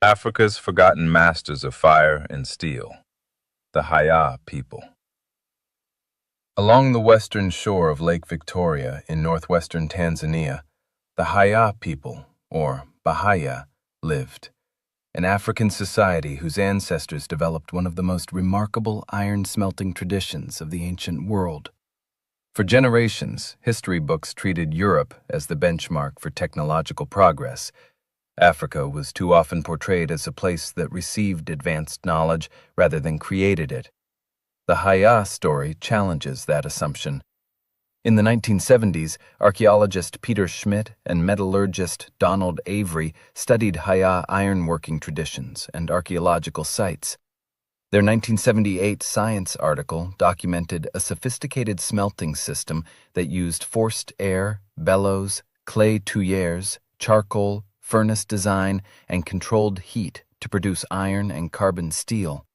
Africa's forgotten masters of fire and steel, the Haya people. Along the western shore of Lake Victoria in northwestern Tanzania, the Haya people, or Bahaya, lived, an African society whose ancestors developed one of the most remarkable iron-smelting traditions of the ancient world. For generations, history books treated Europe as the benchmark for technological progress. Africa was too often portrayed as a place that received advanced knowledge rather than created it. The Haya story challenges that assumption. In the 1970s, archaeologist Peter Schmidt and metallurgist Donald Avery studied Haya ironworking traditions and archaeological sites. Their 1978 Science article documented a sophisticated smelting system that used forced air, bellows, clay tuyères, charcoal, furnace design, and controlled heat to produce iron and carbon steel.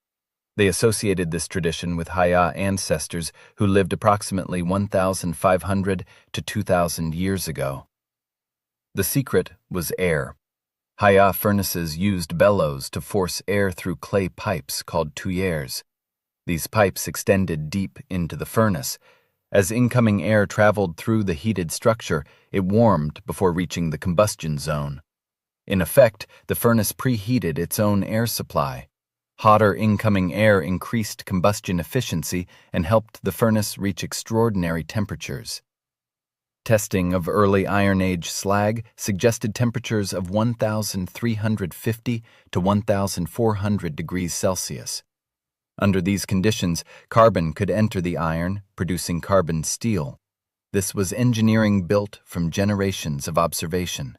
They associated this tradition with Haya ancestors who lived approximately 1,500 to 2,000 years ago. The secret was air. Haya furnaces used bellows to force air through clay pipes called tuyères. These pipes extended deep into the furnace. As incoming air traveled through the heated structure, it warmed before reaching the combustion zone. In effect, the furnace preheated its own air supply. Hotter incoming air increased combustion efficiency and helped the furnace reach extraordinary temperatures. Testing of early Iron Age slag suggested temperatures of 1,350 to 1,400 degrees Celsius. Under these conditions, carbon could enter the iron, producing carbon steel. This was engineering built from generations of observation.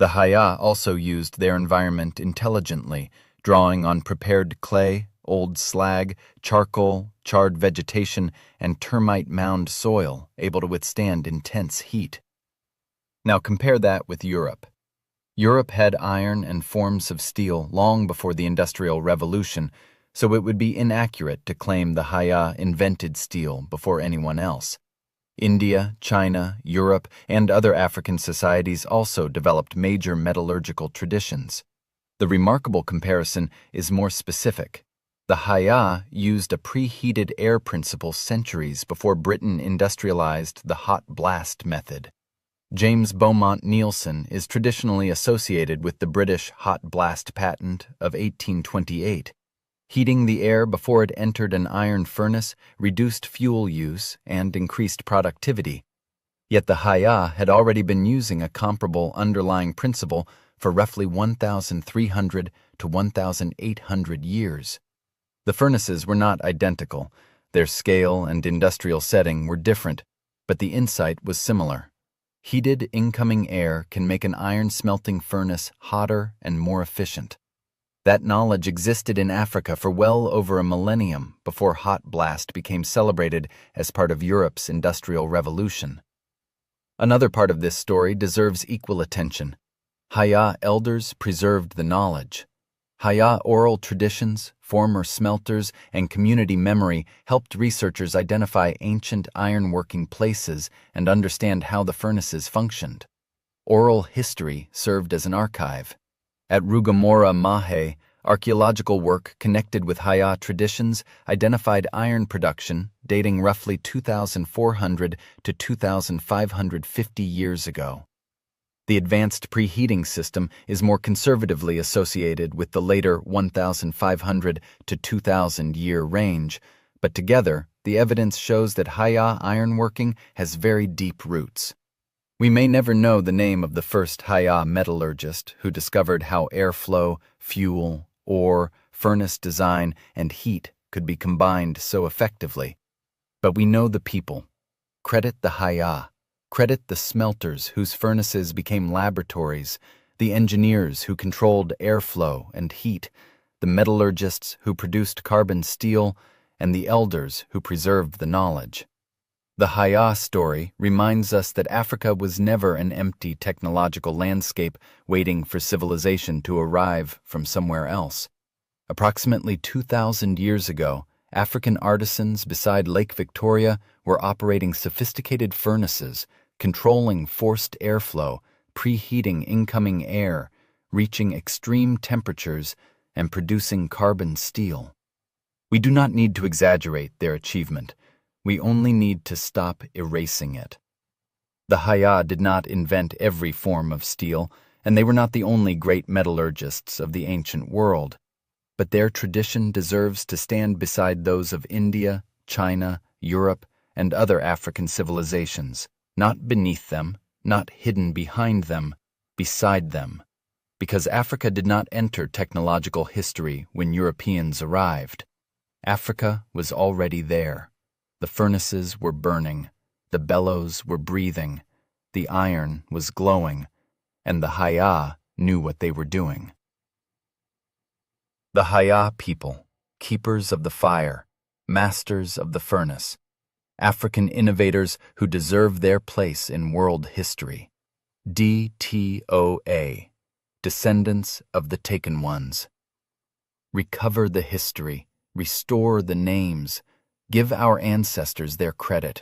The Haya also used their environment intelligently, drawing on prepared clay, old slag, charcoal, charred vegetation, and termite mound soil able to withstand intense heat. Now compare that with Europe. Europe had iron and forms of steel long before the Industrial Revolution, so it would be inaccurate to claim the Haya invented steel before anyone else. India, China, Europe, and other African societies also developed major metallurgical traditions. The remarkable comparison is more specific. The Haya used a preheated air principle centuries before Britain industrialized the hot blast method. James Beaumont Nielsen is traditionally associated with the British hot blast patent of 1828. Heating the air before it entered an iron furnace reduced fuel use and increased productivity. Yet the Haya had already been using a comparable underlying principle for roughly 1,300 to 1,800 years. The furnaces were not identical. Their scale and industrial setting were different, but the insight was similar. Heated incoming air can make an iron-smelting furnace hotter and more efficient. That knowledge existed in Africa for well over a millennium before hot blast became celebrated as part of Europe's Industrial Revolution. Another part of this story deserves equal attention. Haya elders preserved the knowledge. Haya oral traditions, former smelters, and community memory helped researchers identify ancient ironworking places and understand how the furnaces functioned. Oral history served as an archive. At Rugamora Mahe, archaeological work connected with Haya traditions identified iron production dating roughly 2,400 to 2,550 years ago. The advanced preheating system is more conservatively associated with the later 1,500 to 2,000 year range, but together, the evidence shows that Haya ironworking has very deep roots. We may never know the name of the first Haya metallurgist who discovered how airflow, fuel, ore, furnace design, and heat could be combined so effectively. But we know the people. Credit the Haya. Credit the smelters whose furnaces became laboratories, the engineers who controlled airflow and heat, the metallurgists who produced carbon steel, and the elders who preserved the knowledge. The Haya story reminds us that Africa was never an empty technological landscape waiting for civilization to arrive from somewhere else. Approximately 2,000 years ago, African artisans beside Lake Victoria were operating sophisticated furnaces, controlling forced airflow, preheating incoming air, reaching extreme temperatures and producing carbon steel. We do not need to exaggerate their achievement. We only need to stop erasing it. The Haya did not invent every form of steel, and they were not the only great metallurgists of the ancient world. But their tradition deserves to stand beside those of India, China, Europe, and other African civilizations, not beneath them, not hidden behind them, beside them. Because Africa did not enter technological history when Europeans arrived. Africa was already there. The furnaces were burning, the bellows were breathing, the iron was glowing, and the Haya knew what they were doing. The Haya people, keepers of the fire, masters of the furnace, African innovators who deserve their place in world history. DTOA, Descendants of the Taken Ones. Recover the history, restore the names, give our ancestors their credit.